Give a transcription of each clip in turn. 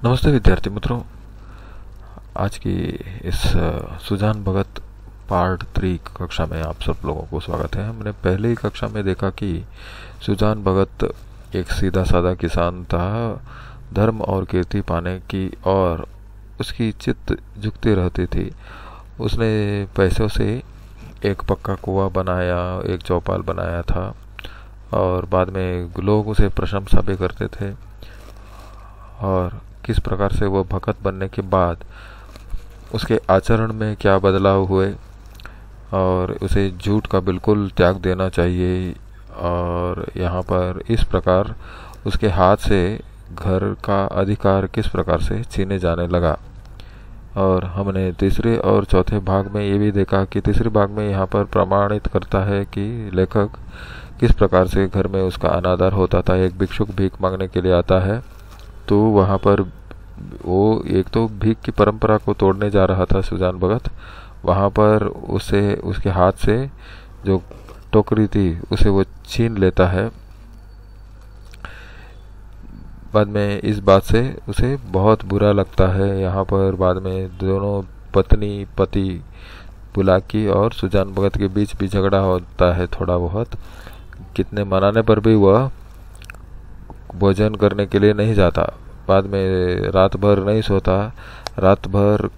नमस्ते विद्यार्थी मित्रों। आज की इस सुजान भगत पार्ट 3 कक्षा में आप सब लोगों को स्वागत है। हमने पहले ही कक्षा में देखा कि सुजान भगत एक सीधा साधा किसान था। धर्म और कीर्ति पाने की और उसकी चित्त झुकती रहती थी। उसने पैसों से एक पक्का कुआं बनाया, एक चौपाल बनाया था और बाद में लोग उसे प्रशंसा भी करते थे। और किस प्रकार से वह भगत बनने के बाद उसके आचरण में क्या बदलाव हुए और उसे झूठ का बिल्कुल त्याग देना चाहिए। और यहाँ पर इस प्रकार उसके हाथ से घर का अधिकार किस प्रकार से छीने जाने लगा। और हमने तीसरे और चौथे भाग में ये भी देखा कि तीसरे भाग में यहाँ पर प्रमाणित करता है कि लेखक किस प्रकार से घर में उसका अनादर होता था। एक भिक्षुक भीख मांगने के लिए आता है तो वहाँ पर वो एक तो भीख की परंपरा को तोड़ने जा रहा था सुजान भगत। वहाँ पर उसे उसके हाथ से जो टोकरी थी उसे वो छीन लेता है। बाद में इस बात से उसे बहुत बुरा लगता है। यहाँ पर बाद में दोनों पत्नी पति बुलाकी और सुजान भगत के बीच भी झगड़ा होता है थोड़ा बहुत। कितने मनाने पर भी वह भोजन करने के लिए नहीं जाता। बाद में रात भर नहीं सोता, रात भर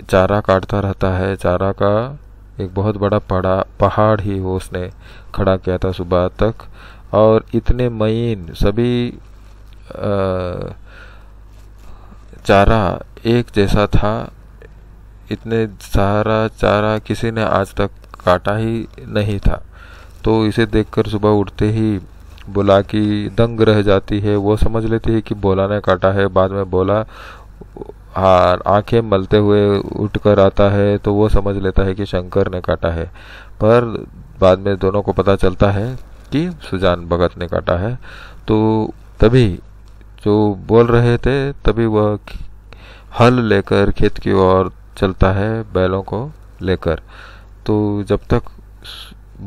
चारा काटता रहता है। चारा का एक बहुत बड़ा पहाड़ ही वो उसने खड़ा किया था सुबह तक। और इतने महीन सभी चारा एक जैसा था। इतने सारा चारा किसी ने आज तक काटा ही नहीं था। तो इसे देखकर सुबह उठते ही बोला कि दंग रह जाती है। वो समझ लेती है कि बोला ने काटा है। बाद में बोला आंखें मलते हुए उठकर आता है तो वो समझ लेता है कि शंकर ने काटा है। पर बाद में दोनों को पता चलता है कि सुजान भगत ने काटा है। तो तभी जो बोल रहे थे तभी वह हल लेकर खेत की ओर चलता है बैलों को लेकर। तो जब तक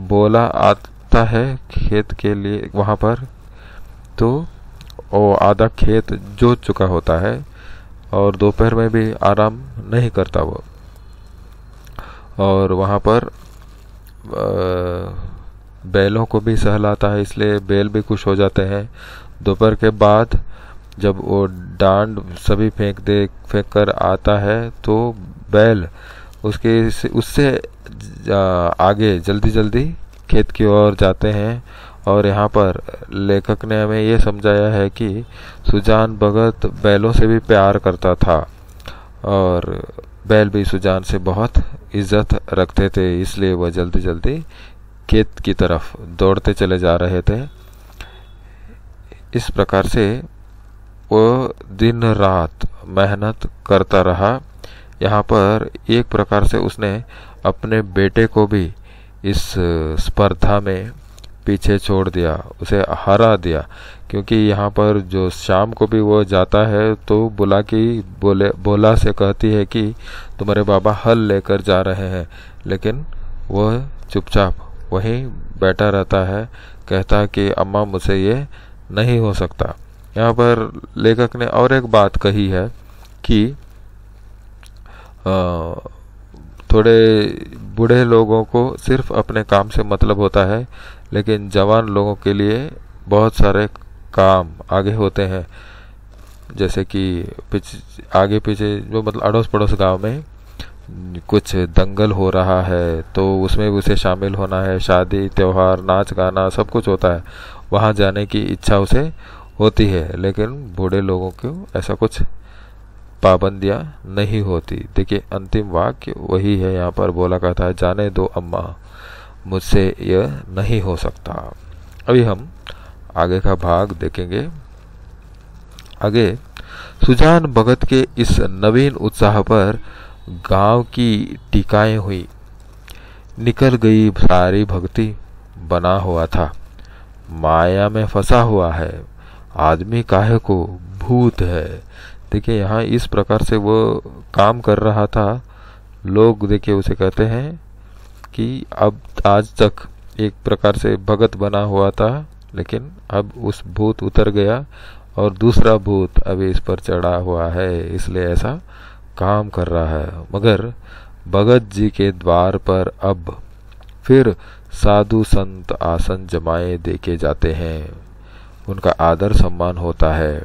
बोला आता है खेत के लिए वहाँ पर तो वो आधा खेत जोत चुका होता है और दोपहर में भी आराम नहीं करता वो। और वहाँ पर बैलों को भी सहलाता है, इसलिए बैल भी खुश हो जाते हैं। दोपहर के बाद जब वो डांड सभी फेंक कर आता है तो बैल उससे आगे जल्दी जल्दी खेत की ओर जाते हैं। और यहाँ पर लेखक ने हमें ये समझाया है कि सुजान भगत बैलों से भी प्यार करता था और बैल भी सुजान से बहुत इज्जत रखते थे, इसलिए वह जल्दी जल्दी खेत की तरफ दौड़ते चले जा रहे थे। इस प्रकार से वो दिन रात मेहनत करता रहा। यहाँ पर एक प्रकार से उसने अपने बेटे को भी इस स्पर्धा में पीछे छोड़ दिया, उसे हरा दिया। क्योंकि यहाँ पर जो शाम को भी वो जाता है तो बोला से कहती है कि तुम्हारे बाबा हल लेकर जा रहे हैं, लेकिन वह चुपचाप वहीं बैठा रहता है। कहता है कि अम्मा मुझसे ये नहीं हो सकता। यहाँ पर लेखक ने और एक बात कही है कि थोड़े बूढ़े लोगों को सिर्फ अपने काम से मतलब होता है, लेकिन जवान लोगों के लिए बहुत सारे काम आगे होते हैं। जैसे कि आगे पीछे जो मतलब अड़ोस पड़ोस गांव में कुछ दंगल हो रहा है तो उसमें उसे शामिल होना है। शादी त्योहार नाच गाना सब कुछ होता है, वहाँ जाने की इच्छा उसे होती है। लेकिन बूढ़े लोगों को ऐसा कुछ पाबंदियां नहीं होती। देखिए अंतिम वाक्य वही है, यहाँ पर बोला कहता है जाने दो अम्मा मुझसे यह नहीं हो सकता। अभी हम आगे का भाग देखेंगे। आगे सुजान भगत के इस नवीन उत्साह पर गांव की टीकाएं हुई। निकल गई सारी भक्ति, बना हुआ था माया में फंसा हुआ है, आदमी काहे को भूत है। देखिए यहाँ इस प्रकार से वो काम कर रहा था। लोग देखिए उसे कहते हैं कि अब आज तक एक प्रकार से भगत बना हुआ था, लेकिन अब उस भूत उतर गया और दूसरा भूत अभी इस पर चढ़ा हुआ है, इसलिए ऐसा काम कर रहा है। मगर भगत जी के द्वार पर अब फिर साधु संत आसन जमाए देखे जाते हैं, उनका आदर सम्मान होता है।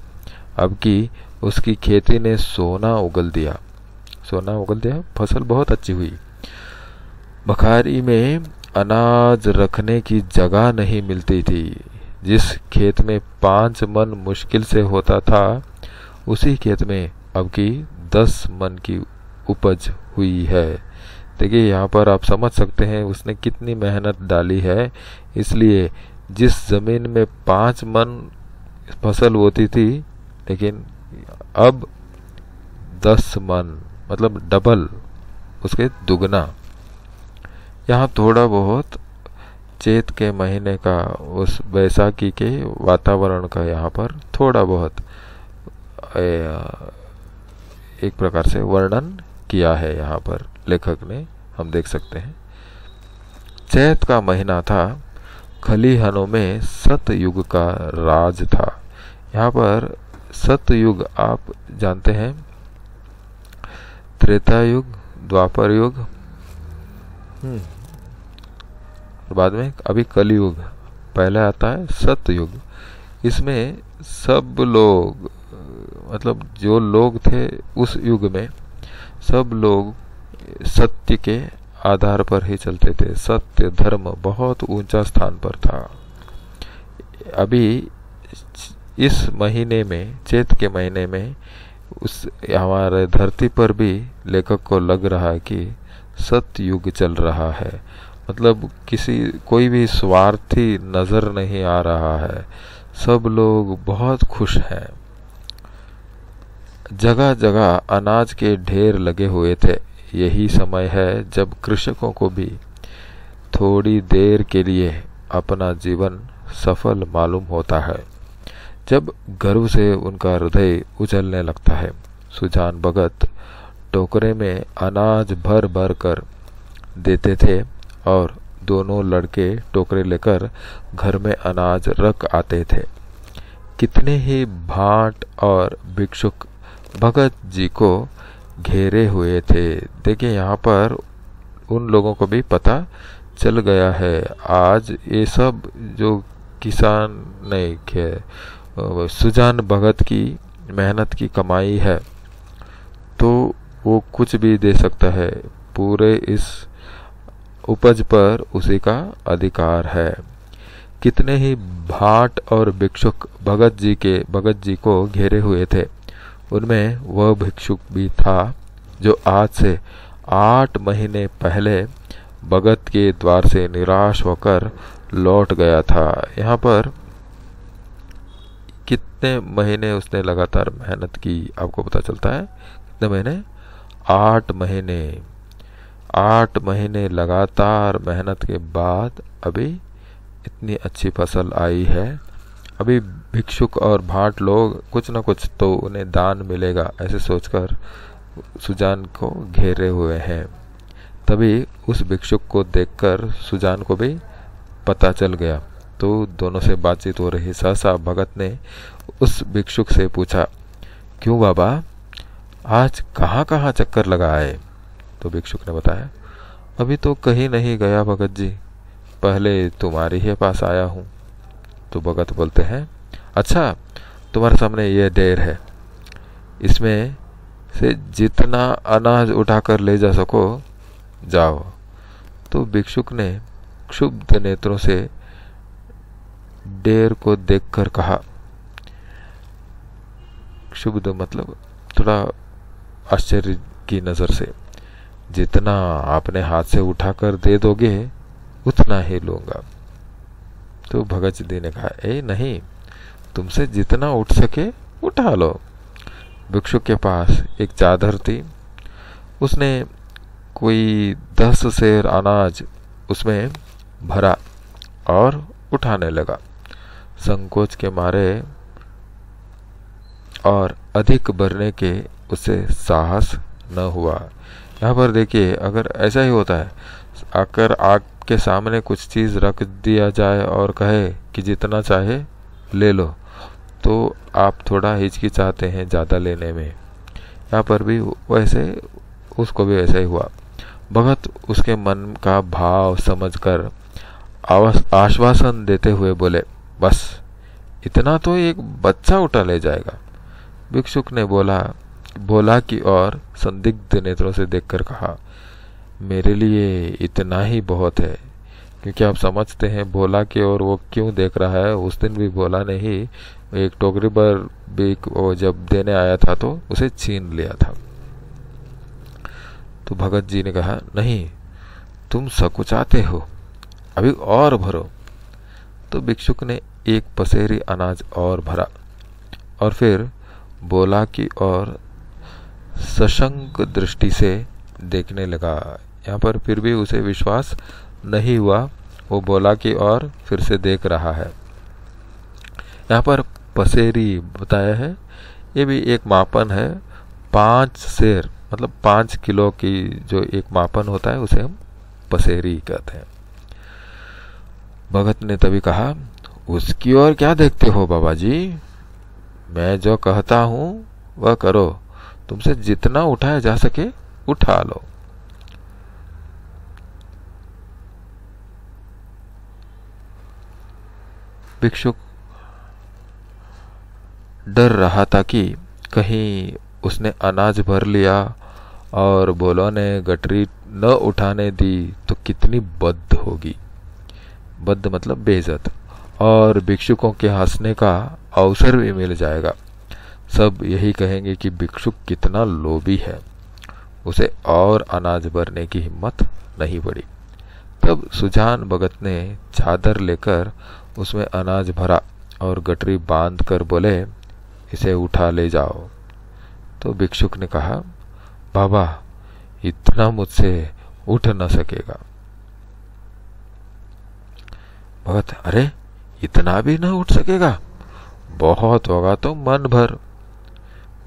अब की उसकी खेती ने सोना उगल दिया, फसल बहुत अच्छी हुई। बखारी में अनाज रखने की जगह नहीं मिलती थी। जिस खेत में 5 मन मुश्किल से होता था, उसी खेत में अब की 10 मन की उपज हुई है। देखिए यहाँ पर आप समझ सकते हैं उसने कितनी मेहनत डाली है। इसलिए जिस जमीन में 5 मन फसल होती थी, लेकिन अब 10 मन, मतलब डबल, उसके दुगना। यहाँ थोड़ा बहुत चैत के महीने का, उस बैसाखी के वातावरण का यहाँ पर थोड़ा बहुत एक प्रकार से वर्णन किया है यहाँ पर लेखक ने, हम देख सकते हैं। चैत का महीना था, खलिहानों में सतयुग का राज था। यहाँ पर सतयुग आप जानते हैं, त्रेता युग, द्वापर युग, बाद में अभी कलियुग, पहले आता है सतयुग। इसमें सब लोग, मतलब जो लोग थे उस युग में, सब लोग सत्य के आधार पर ही चलते थे। सत्य धर्म बहुत ऊंचा स्थान पर था। अभी इस महीने में, चैत के महीने में, उस हमारे धरती पर भी लेखक को लग रहा है कि सतयुग चल रहा है। मतलब कोई भी स्वार्थी नजर नहीं आ रहा है, सब लोग बहुत खुश हैं। जगह जगह अनाज के ढेर लगे हुए थे। यही समय है जब कृषकों को भी थोड़ी देर के लिए अपना जीवन सफल मालूम होता है, जब गर्व से उनका हृदय उछलने लगता है। सुजान भगत टोकरे में अनाज भर भर कर देते थे और दोनों लड़के टोकरे लेकर घर में अनाज रख आते थे। कितने ही भाट और भिक्षुक भगत जी को घेरे हुए थे। देखिए यहाँ पर उन लोगों को भी पता चल गया है, आज ये सब जो किसान नहीं खे सुजान भगत की मेहनत की कमाई है, तो वो कुछ भी दे सकता है, पूरे इस उपज पर उसी का अधिकार है। कितने ही भाट और भिक्षुक भगत जी को घेरे हुए थे। उनमें वह भिक्षुक भी था जो आज से 8 महीने पहले भगत के द्वार से निराश होकर लौट गया था। यहाँ पर कितने महीने उसने लगातार मेहनत की, आपको पता चलता है कितने महीने, 8 महीने। 8 महीने लगातार मेहनत के बाद अभी इतनी अच्छी फसल आई है। अभी भिक्षुक और भाट लोग कुछ न कुछ तो उन्हें दान मिलेगा, ऐसे सोचकर सुजान को घेरे हुए हैं। तभी उस भिक्षुक को देखकर सुजान को भी पता चल गया, तो दोनों से बातचीत हो रही। सहसा भगत ने उस भिक्षुक से पूछा, क्यों बाबा, आज कहाँ कहाँ चक्कर लगाए? तो भिक्षुक ने बताया, अभी तो कहीं नहीं गया भगत जी, पहले तुम्हारे ही पास आया हूँ। तो भगत बोलते हैं, अच्छा, तुम्हारे सामने ये ढेर है, इसमें से जितना अनाज उठाकर ले जा सको जाओ। तो भिक्षुक ने क्षुब्ध नेत्रों से ढेर को देखकर कहा, क्षुब्ध मतलब थोड़ा आश्चर्य की नजर से, जितना आपने हाथ से उठाकर दे दोगे उतना ही लूंगा। तो भगत जी ने कहा, ए नहीं, तुमसे जितना उठ सके उठा लो। भिक्षुक के पास एक चादर थी, उसने कोई 10 सेर अनाज उसमें भरा और उठाने लगा। संकोच के मारे और अधिक भरने के उसे साहस न हुआ। यहाँ पर देखिए, अगर ऐसा ही होता है, आकर आपके सामने कुछ चीज रख दिया जाए और कहे कि जितना चाहे ले लो, तो आप थोड़ा हिचकिचाते हैं ज़्यादा लेने में। यहाँ पर भी वैसे उसको भी ऐसा ही हुआ। भगत उसके मन का भाव समझकर आश्वासन देते हुए बोले, बस इतना तो एक बच्चा उठा ले जाएगा। भिक्षुक ने भोला की ओर संदिग्ध नेत्रों से देखकर कहा, मेरे लिए इतना ही बहुत है। क्योंकि आप समझते हैं भोला की ओर वो क्यों देख रहा है। उस दिन भी भोला ने ही एक टोकरी पर भी वो जब देने आया था तो उसे छीन लिया था। तो भगत जी ने कहा, नहीं तुम सकुचाते हो, अभी और भरो। तो भिक्षुक ने एक पसेरी अनाज और भरा और फिर भोला की ओर सशंक दृष्टि से देखने लगा। यहाँ पर फिर भी उसे विश्वास नहीं हुआ। वो भोला की ओर फिर से देख रहा है। यहाँ पर पसेरी बताया है, ये भी एक मापन है। 5 सेर मतलब 5 किलो की जो एक मापन होता है उसे हम पसेरी कहते हैं। भगत ने तभी कहा, उसकी ओर क्या देखते हो बाबा जी, मैं जो कहता हूं वह करो। तुमसे जितना उठाया जा सके उठा लो। भिक्षुक डर रहा था कि कहीं उसने अनाज भर लिया और भोला ने गठरी न उठाने दी तो कितनी बद होगी। बद मतलब बेइज्जत, और भिक्षुकों के हंसने का अवसर भी मिल जाएगा। सब यही कहेंगे कि भिक्षुक कितना लोभी है, उसे और अनाज भरने की हिम्मत नहीं पड़ी। तब सुजान भगत ने चादर लेकर उसमें अनाज भरा और गठरी बांध कर बोले, इसे उठा ले जाओ। तो भिक्षुक ने कहा, बाबा इतना मुझसे उठ न सकेगा। भगत, अरे इतना भी न उठ सकेगा, बहुत होगा तो मन भर,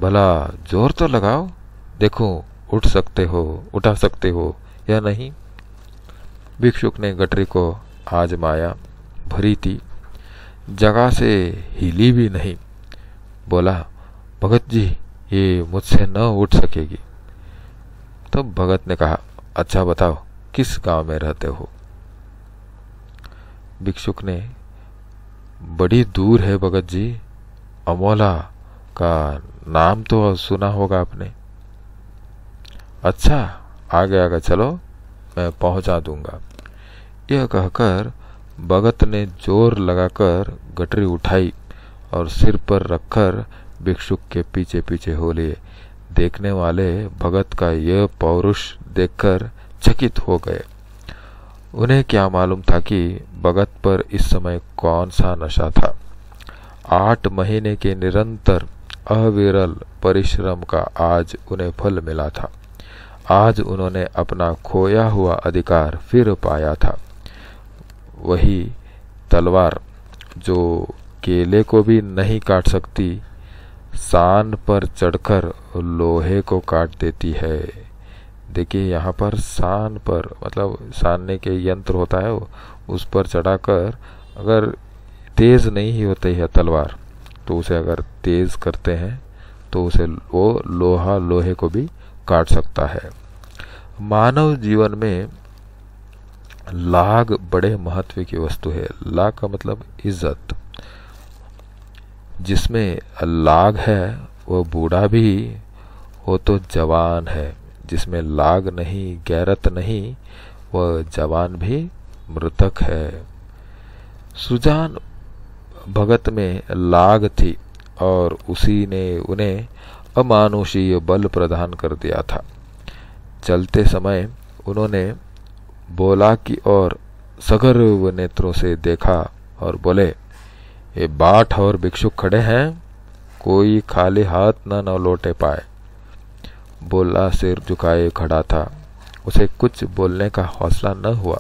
भला जोर तो लगाओ, देखो उठा सकते हो या नहीं। भिक्षुक ने गठरी को आजमाया, भरी थी, जगह से हिली भी नहीं। बोला, भगत जी ये मुझसे न उठ सकेगी। तब तो भगत ने कहा, अच्छा बताओ किस गांव में रहते हो। भिक्षुक ने, बड़ी दूर है भगत जी, अमोला का नाम तो सुना होगा आपने। अच्छा आगे चलो, मैं पहुंचा दूंगा। यह कहकर भगत ने जोर लगाकर गठरी उठाई और सिर पर रखकर भिक्षुक के पीछे पीछे हो लिए। देखने वाले भगत का यह पौरुष देखकर चकित हो गए। उन्हें क्या मालूम था कि भगत पर इस समय कौन सा नशा था। 8 महीने के निरंतर अविरल परिश्रम का आज उन्हें फल मिला था। आज उन्होंने अपना खोया हुआ अधिकार फिर पाया था। वही तलवार जो केले को भी नहीं काट सकती, सान पर चढ़कर लोहे को काट देती है। देखिए यहाँ पर सान पर मतलब सानने के यंत्र होता है, उस पर चढ़ाकर अगर तेज नहीं होती है तलवार तो उसे अगर तेज करते हैं तो उसे वो लोहा लोहे को भी काट सकता है। मानव जीवन में लाग बड़े महत्व की वस्तु है। लाग का मतलब इज्जत। जिसमें लाग है वो बूढ़ा भी हो तो जवान है, जिसमें लाग नहीं गैरत नहीं वह जवान भी मृतक है। सुजान भगत में लाग थी और उसी ने उन्हें अमानुषीय बल प्रदान कर दिया था। चलते समय उन्होंने भोला की ओर सगर्व नेत्रों से देखा और बोले, ये बाट और भिक्षुक खड़े हैं, कोई खाली हाथ न लौटे पाए। भोला सिर झुकाए खड़ा था, उसे कुछ बोलने का हौसला न हुआ।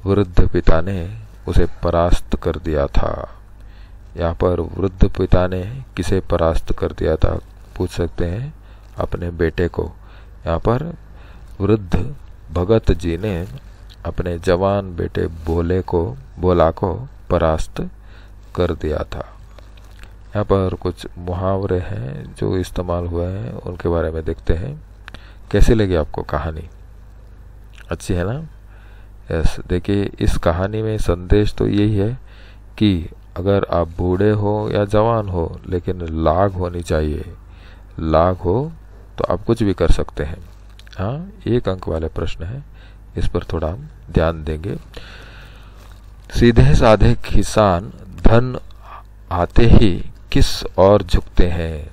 वृद्ध पिता ने उसे परास्त कर दिया था। यहाँ पर वृद्ध पिता ने किसे परास्त कर दिया था पूछ सकते हैं, अपने बेटे को। यहाँ पर वृद्ध भगत जी ने अपने जवान बेटे भोला को परास्त कर दिया था। यहाँ पर कुछ मुहावरे हैं जो इस्तेमाल हुए हैं, उनके बारे में देखते हैं। कैसी लगी आपको कहानी? अच्छी है ना? यस। देखिए, इस कहानी में संदेश तो यही है कि अगर आप बूढ़े हो या जवान हो, लेकिन लाग होनी चाहिए। लाग हो तो आप कुछ भी कर सकते हैं। हाँ, 1 अंक वाले प्रश्न है, इस पर थोड़ा हम ध्यान देंगे। सीधे साधे किसान धन आते ही किस ओर झुकते हैं?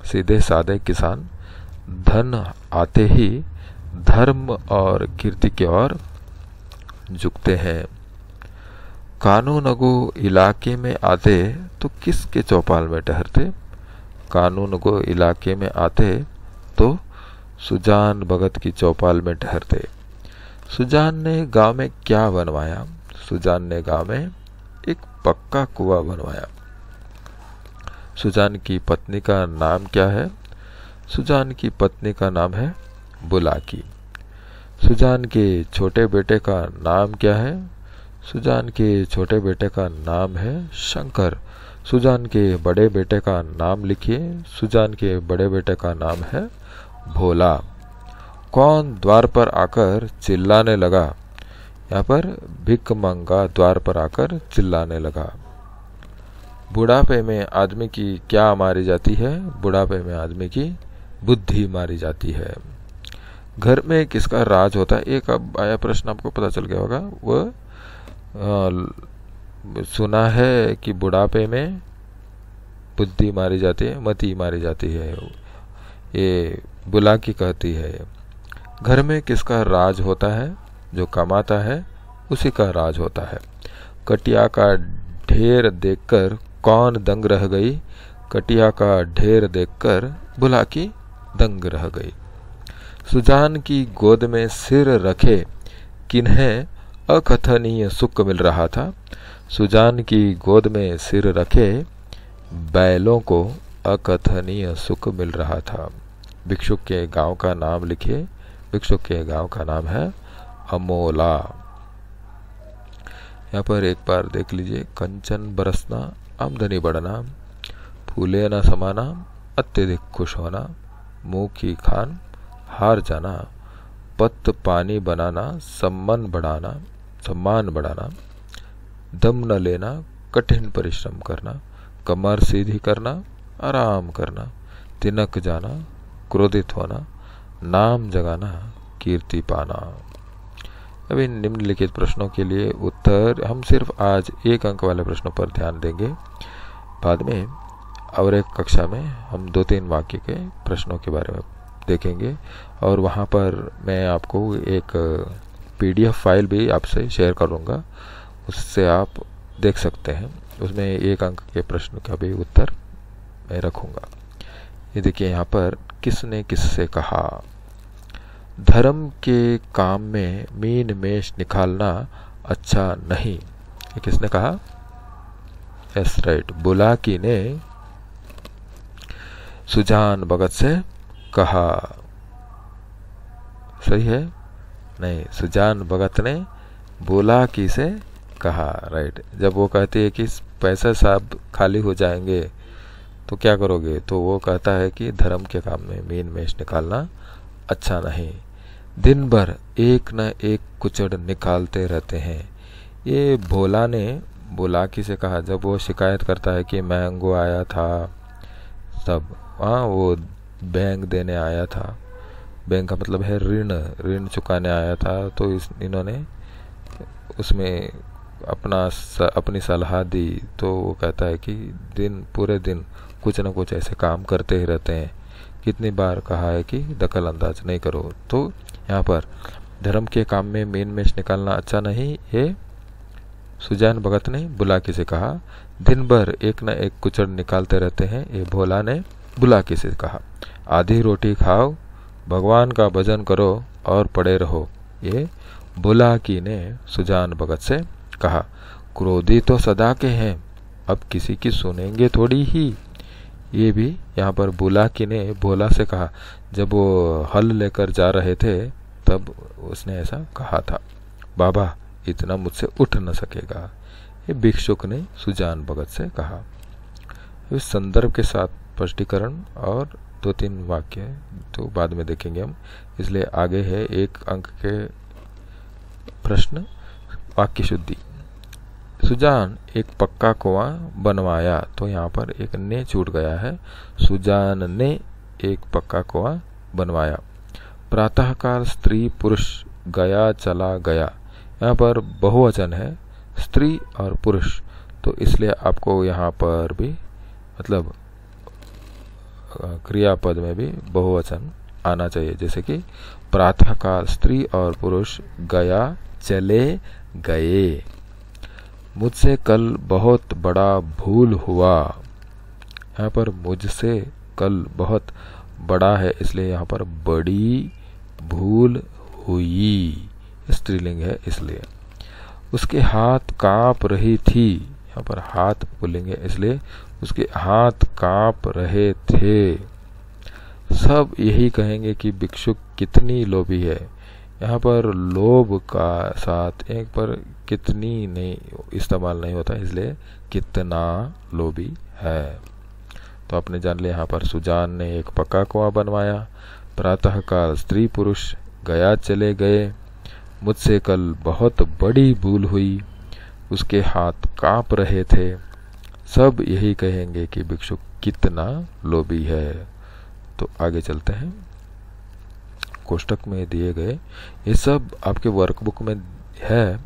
सीधे साधे किसान धन आते ही धर्म और कीर्ति की ओर झुकते हैं। कानूनगो इलाके में आते तो किसके चौपाल में ठहरते? कानूनगो इलाके में आते तो सुजान भगत की चौपाल में ठहरते। सुजान ने गांव में क्या बनवाया? सुजान ने गांव में एक पक्का कुआं बनवाया। सुजान की पत्नी का नाम क्या है? सुजान की पत्नी का नाम है बुलाकी। सुजान के छोटे बेटे का नाम क्या है? सुजान के छोटे बेटे का नाम है शंकर। सुजान के बड़े बेटे का नाम लिखिए। सुजान के बड़े बेटे का नाम है भोला। कौन द्वार पर आकर चिल्लाने लगा? यहाँ पर भिख मंगा द्वार पर आकर चिल्लाने लगा। बुढ़ापे में आदमी की क्या मारी जाती है? बुढ़ापे में आदमी की बुद्धि मारी जाती है। घर में किसका राज होता है? एक अब आया प्रश्न, आपको पता चल गया होगा। वह सुना है कि बुढ़ापे में बुद्धि मारी जाती है, मति मारी जाती है, ये बुलाकी कहती है। घर में किसका राज होता है? जो कमाता है उसी का राज होता है। कटिया का ढेर देखकर कौन दंग रह गई? कटिया का ढेर देखकर बुलाकी दंग रह गई। सुजान की गोद में सिर रखे किन्हें अकथनीय सुख मिल रहा था? सुजान की गोद में सिर रखे बैलों को अकथनीय सुख मिल रहा था। भिक्षुक के गांव का नाम लिखिए। भिक्षुक के गांव का नाम है अमोला। यहाँ पर एक बार देख लीजिए। कंचन बरसना, आमदनी बढ़ना, फूले न समाना, अत्यधिक खुश होना, मुंह की खान, हार जाना, पत्त पानी बनाना, सम्मान बढ़ाना, दम न लेना, कठिन परिश्रम करना, कमर सीधी करना, आराम करना, तिनक जाना, क्रोधित होना, नाम जगाना, कीर्ति पाना। अभी निम्नलिखित प्रश्नों के लिए उत्तर हम सिर्फ आज 1 अंक वाले प्रश्नों पर ध्यान देंगे। बाद में और एक कक्षा में हम 2-3 वाक्य के प्रश्नों के बारे में देखेंगे, और वहाँ पर मैं आपको एक PDF फाइल भी आपसे शेयर करूँगा, उससे आप देख सकते हैं। उसमें 1 अंक के प्रश्न का भी उत्तर मैं रखूँगा। ये देखिए, यहाँ पर किसने किससे कहा? धर्म के काम में मीन मेष निकालना अच्छा नहीं। ये किसने कहा? यस, राइट, बुलाकी ने सुजान भगत से कहा। सही है? नहीं, सुजान भगत ने बुलाकी से कहा। राइट। जब वो कहती है कि पैसे सब खाली हो जाएंगे तो क्या करोगे, तो वो कहता है कि धर्म के काम में मीन मेष निकालना अच्छा नहीं। दिन भर एक न एक कुचड़ निकालते रहते हैं। ये भोला ने बुलाकी से कहा जब वो शिकायत करता है कि मैंगो आया था, तब वो बैंक देने आया था। बैंक का मतलब है ऋण चुकाने आया था। तो इन्होंने उसमें अपनी सलाह दी। तो वो कहता है कि पूरे दिन कुछ न कुछ ऐसे काम करते ही रहते हैं। कितनी बार कहा है कि दखल अंदाज नहीं करो। तो यहाँ पर धर्म के काम में मीन मेष निकालना अच्छा नहीं, ये सुजान भगत ने बुलाकी से कहा। दिन भर एक न एक कुचड़ निकालते रहते हैं, ये भोला ने बुलाकी से कहा। आधी रोटी खाओ, भगवान का भजन करो और पड़े रहो, ये बुलाकी ने सुजान भगत से कहा। क्रोधी तो सदा के हैं, अब किसी की सुनेंगे थोड़ी ही। ये भी यहाँ पर बुलाकी ने भोला से कहा। जब वो हल लेकर जा रहे थे तब उसने ऐसा कहा था। बाबा, इतना मुझसे उठ न सकेगा, ये भिक्षुक ने सुजान भगत से कहा। इस संदर्भ के साथ स्पष्टीकरण और 2-3 वाक्य तो बाद में देखेंगे हम, इसलिए आगे है 1 अंक के प्रश्न। वाक्य शुद्धि। सुजान एक पक्का कुआं बनवाया, तो यहाँ पर एक ने छूट गया है। सुजान ने एक पक्का कुआं बनवाया। प्रातःकाल स्त्री पुरुष गया चला गया, यहाँ पर बहुवचन है स्त्री और पुरुष, तो इसलिए आपको यहाँ पर भी मतलब क्रियापद में भी बहुवचन आना चाहिए, जैसे कि प्रातःकाल स्त्री और पुरुष गया चले गए। मुझसे कल बहुत बड़ा भूल हुआ, यहाँ पर मुझसे कल बहुत बड़ा है इसलिए यहाँ पर बड़ी भूल हुई, स्त्रीलिंग है इसलिए। उसके हाथ कांप रही थी, यहाँ पर हाथ पुल्लिंग है इसलिए उसके हाथ कांप रहे थे। सब यही कहेंगे कि भिक्षुक कितनी लोभी है, यहाँ पर लोभ का साथ एक पर कितनी नहीं इस्तेमाल नहीं होता इसलिए कितना लोभी है। तो आपने जान लिया यहाँ पर सुजान ने एक पक्का कुआं बनवाया, प्रातःकाल स्त्री पुरुष गया चले गए, मुझसे कल बहुत बड़ी भूल हुई, उसके हाथ कांप रहे थे। सब यही कहेंगे कि भिक्षुक कितना लोभी है। तो आगे चलते हैं। कोष्टक में दिए गए ये सब आपके वर्कबुक में है,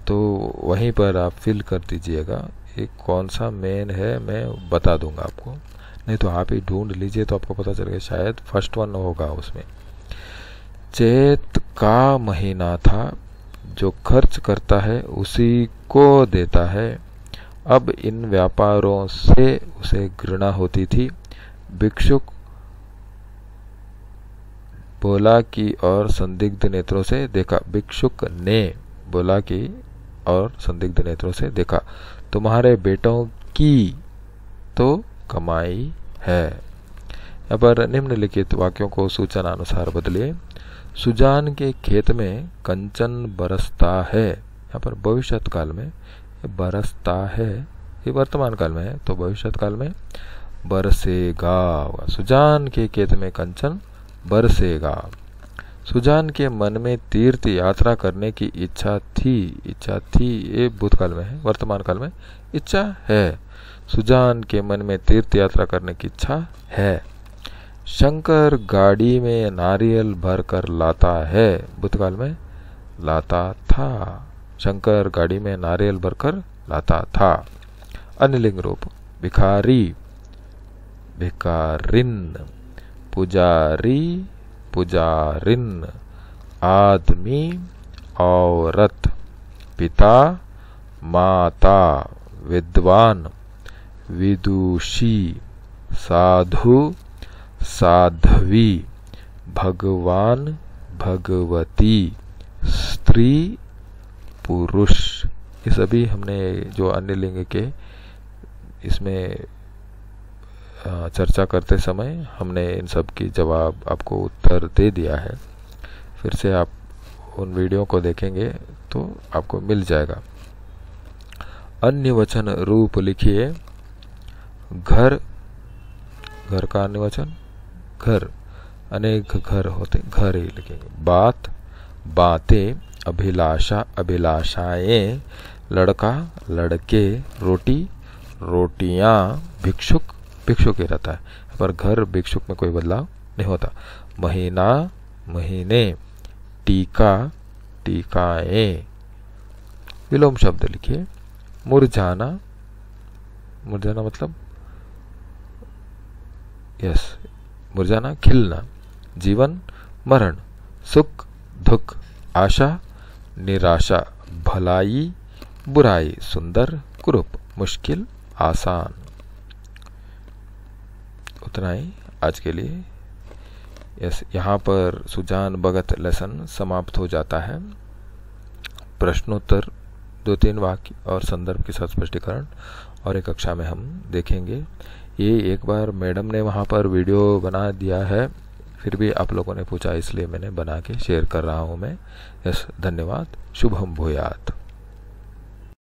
तो वहीं पर आप फिल कर दीजिएगा। ये कौन सा मेन है मैं बता दूंगा आपको, नहीं तो आप ही ढूंढ लीजिए तो आपको पता चलेगा, शायद फर्स्ट वन होगा उसमें। चैत का महीना था, जो खर्च करता है उसी को देता है। अब इन व्यापारों से उसे घृणा होती थी। भिक्षुक बोला कि और संदिग्ध नेत्रों से देखा, भिक्षुक ने बोला कि और संदिग्ध नेत्रों से देखा, तुम्हारे बेटों की तो कमाई है। यहाँ पर निम्नलिखित वाक्यों को सूचनानुसार बदलिए। सुजान के खेत में कंचन बरसता है, यहाँ पर भविष्यत काल में बरसता है, ये वर्तमान काल में है तो भविष्यत काल में बरसेगा। सुजान के खेत में कंचन बरसेगा। सुजान के मन में तीर्थ यात्रा करने की इच्छा थी, ये भूतकाल में है, वर्तमान काल में इच्छा है। सुजान के मन में तीर्थ यात्रा करने की इच्छा है। शंकर गाड़ी में नारियल भर कर लाता है, भूतकाल में लाता था। शंकर गाड़ी में नारियल भरकर लाता था। अन्यलिंग रूप भिखारी भिकारिन, पुजारी पुजारिन, आदमी औरत, पिता माता, विद्वान विदुषी, साधु साध्वी, भगवान भगवती, स्त्री पुरुष। ये सभी हमने जो अन्य लिंग के इसमें चर्चा करते समय हमने इन सब की जवाब आपको उत्तर दे दिया है। फिर से आप उन वीडियो को देखेंगे तो आपको मिल जाएगा। अन्य वचन रूप लिखिए। घर, घर का अन्य वचन घर, अनेक घर होते घर ही लिखेंगे। बात बातें, अभिलाषा अभिलाषाएं, लड़का लड़के, रोटी रोटियां, भिक्षुक भिक्षुक ही रहता है, पर घर भिक्षुक में कोई बदलाव नहीं होता। महीना महीने, टीका टीकाएं। विलोम शब्द लिखिए। मुरझाना, मुरझाना मतलब यस मुरझाना खिलना। जीवन मरण, सुख दुख, आशा निराशा, भलाई बुराई, सुंदर कुरूप, मुश्किल आसान। उतना ही आज के लिए। यस, यहाँ पर सुजान भगत लेसन समाप्त हो जाता है। प्रश्नोत्तर 2-3 वाक्य और संदर्भ के साथ स्पष्टीकरण और एक कक्षा में हम देखेंगे। ये एक बार मैडम ने वहाँ पर वीडियो बना दिया है, फिर भी आप लोगों ने पूछा इसलिए मैंने बना के शेयर कर रहा हूँ मैं। यस, धन्यवाद। शुभम भूयात।